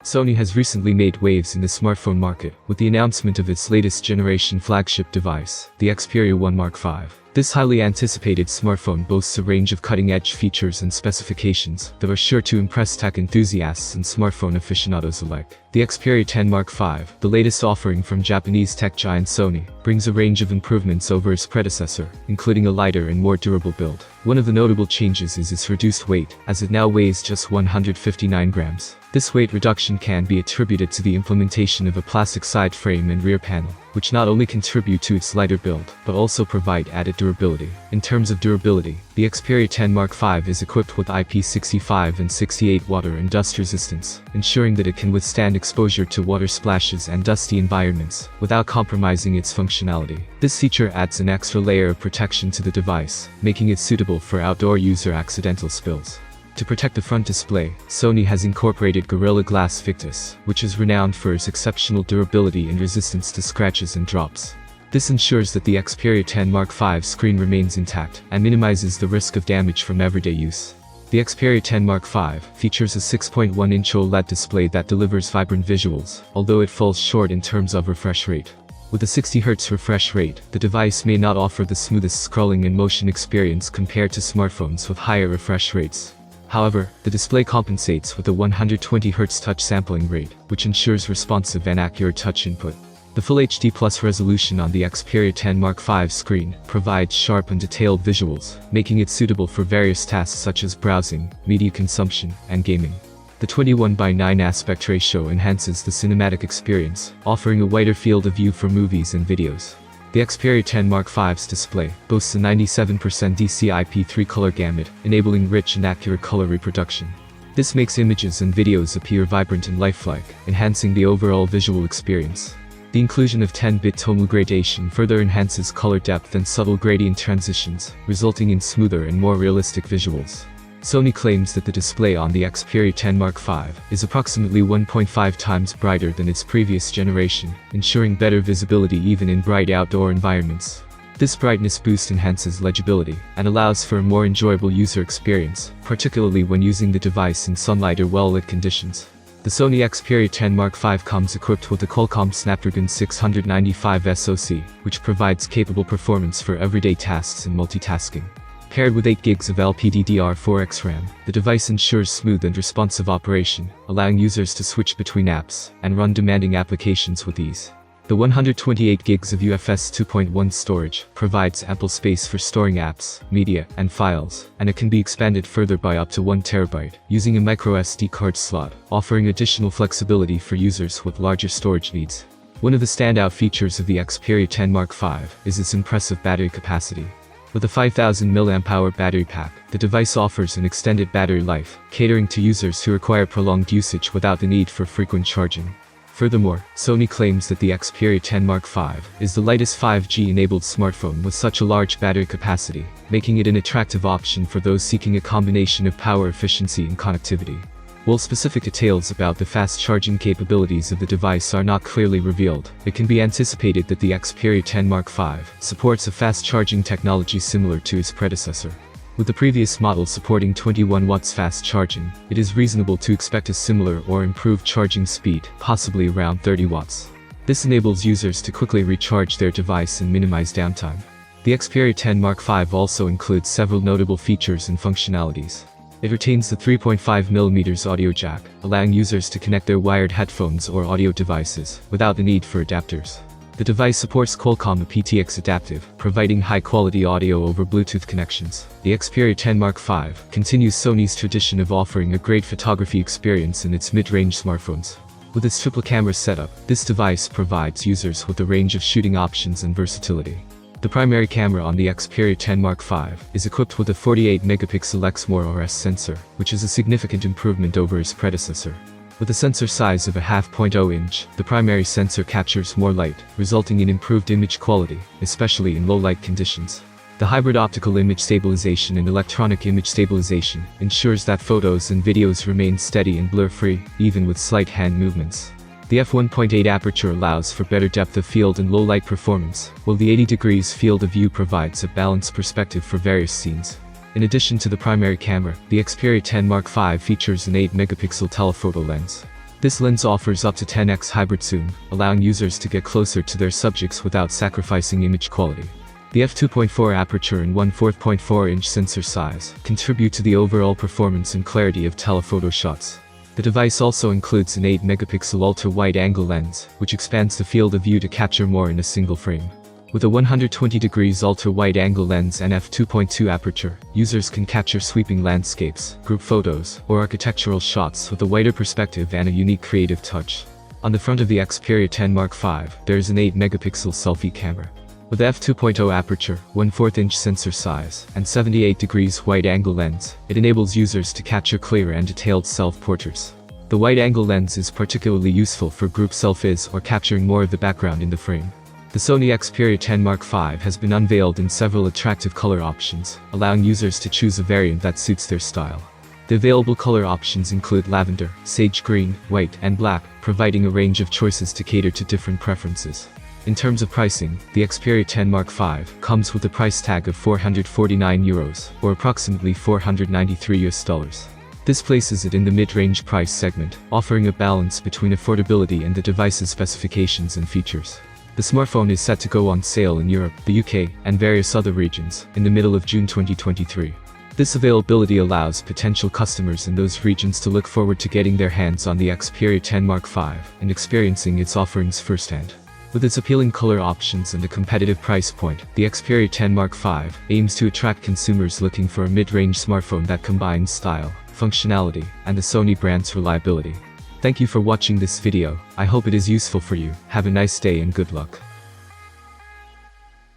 Sony has recently made waves in the smartphone market with the announcement of its latest generation flagship device, the Xperia 1 Mark V. This highly anticipated smartphone boasts a range of cutting-edge features and specifications that are sure to impress tech enthusiasts and smartphone aficionados alike. The Xperia 10 Mark V, the latest offering from Japanese tech giant Sony, brings a range of improvements over its predecessor, including a lighter and more durable build. One of the notable changes is its reduced weight, as it now weighs just 159 grams. This weight reduction can be attributed to the implementation of a plastic side frame and rear panel, which not only contribute to its lighter build, but also provide added durability. In terms of durability, the Xperia 10 Mark V is equipped with IP65 and 68 water and dust resistance, ensuring that it can withstand exposure to water splashes and dusty environments, without compromising its functionality. This feature adds an extra layer of protection to the device, making it suitable for outdoor use or accidental spills. To protect the front display, Sony has incorporated Gorilla Glass Victus, which is renowned for its exceptional durability and resistance to scratches and drops. This ensures that the Xperia 10 Mark V screen remains intact and minimizes the risk of damage from everyday use. The Xperia 10 Mark V features a 6.1-inch OLED display that delivers vibrant visuals, although it falls short in terms of refresh rate. With a 60Hz refresh rate, the device may not offer the smoothest scrolling and motion experience compared to smartphones with higher refresh rates. However, the display compensates with a 120Hz touch sampling rate, which ensures responsive and accurate touch input. The Full HD Plus resolution on the Xperia 10 Mark V screen provides sharp and detailed visuals, making it suitable for various tasks such as browsing, media consumption, and gaming. The 21:9 aspect ratio enhances the cinematic experience, offering a wider field of view for movies and videos. The Xperia 10 Mark V's display boasts a 97% DCI-P3 color gamut, enabling rich and accurate color reproduction. This makes images and videos appear vibrant and lifelike, enhancing the overall visual experience. The inclusion of 10-bit tonal gradation further enhances color depth and subtle gradient transitions, resulting in smoother and more realistic visuals. Sony claims that the display on the Xperia 10 Mark V is approximately 1.5 times brighter than its previous generation, ensuring better visibility even in bright outdoor environments. This brightness boost enhances legibility and allows for a more enjoyable user experience, particularly when using the device in sunlight or well-lit conditions. The Sony Xperia 10 Mark V comes equipped with the Qualcomm Snapdragon 695 SoC, which provides capable performance for everyday tasks and multitasking. Paired with 8 GB of LPDDR4X RAM, the device ensures smooth and responsive operation, allowing users to switch between apps and run demanding applications with ease. The 128 GB of UFS 2.1 storage provides ample space for storing apps, media, and files, and it can be expanded further by up to 1 TB using a microSD card slot, offering additional flexibility for users with larger storage needs. One of the standout features of the Xperia 10 Mark V is its impressive battery capacity. With a 5000 mAh battery pack, the device offers an extended battery life, catering to users who require prolonged usage without the need for frequent charging. Furthermore, Sony claims that the Xperia 10 Mark V is the lightest 5G-enabled smartphone with such a large battery capacity, making it an attractive option for those seeking a combination of power efficiency and connectivity. While specific details about the fast charging capabilities of the device are not clearly revealed, it can be anticipated that the Xperia 10 Mark V supports a fast charging technology similar to its predecessor. With the previous model supporting 21 watts fast charging, it is reasonable to expect a similar or improved charging speed, possibly around 30 watts. This enables users to quickly recharge their device and minimize downtime. The Xperia 10 Mark V also includes several notable features and functionalities. It retains the 3.5mm audio jack, allowing users to connect their wired headphones or audio devices without the need for adapters. The device supports Qualcomm aptX Adaptive, providing high-quality audio over Bluetooth connections. The Xperia 10 Mark V continues Sony's tradition of offering a great photography experience in its mid-range smartphones. With its triple camera setup, this device provides users with a range of shooting options and versatility. The primary camera on the Xperia 10 Mark V is equipped with a 48-megapixel XMOR sensor, which is a significant improvement over its predecessor. With a sensor size of a 0.5 inch, the primary sensor captures more light, resulting in improved image quality, especially in low-light conditions. The hybrid optical image stabilization and electronic image stabilization ensures that photos and videos remain steady and blur-free, even with slight hand movements. The f1.8 aperture allows for better depth of field and low-light performance, while the 80 degrees field of view provides a balanced perspective for various scenes. In addition to the primary camera, the Xperia 10 Mark V features an 8-megapixel telephoto lens. This lens offers up to 10x hybrid zoom, allowing users to get closer to their subjects without sacrificing image quality. The f2.4 aperture and 1/4.4-inch sensor size contribute to the overall performance and clarity of telephoto shots. The device also includes an 8-megapixel ultra-wide-angle lens, which expands the field of view to capture more in a single frame. With a 120 degrees ultra-wide-angle lens and f2.2 aperture, users can capture sweeping landscapes, group photos, or architectural shots with a wider perspective and a unique creative touch. On the front of the Xperia 10 Mark V, there is an 8-megapixel selfie camera. With f2.0 aperture, 1/4-inch sensor size, and 78 degrees wide-angle lens, it enables users to capture clear and detailed self-portraits. The wide-angle lens is particularly useful for group selfies or capturing more of the background in the frame. The Sony Xperia 10 Mark V has been unveiled in several attractive color options, allowing users to choose a variant that suits their style. The available color options include lavender, sage green, white, and black, providing a range of choices to cater to different preferences. In terms of pricing, the Xperia 10 Mark V comes with a price tag of €449, or approximately $493. This places it in the mid-range price segment, offering a balance between affordability and the device's specifications and features. The smartphone is set to go on sale in Europe, the UK, and various other regions in the middle of June 2023. This availability allows potential customers in those regions to look forward to getting their hands on the Xperia 10 Mark V and experiencing its offerings firsthand. With its appealing color options and a competitive price point, the Xperia 10 Mark V aims to attract consumers looking for a mid-range smartphone that combines style, functionality, and the Sony brand's reliability. Thank you for watching this video. I hope it is useful for you. Have a nice day and good luck.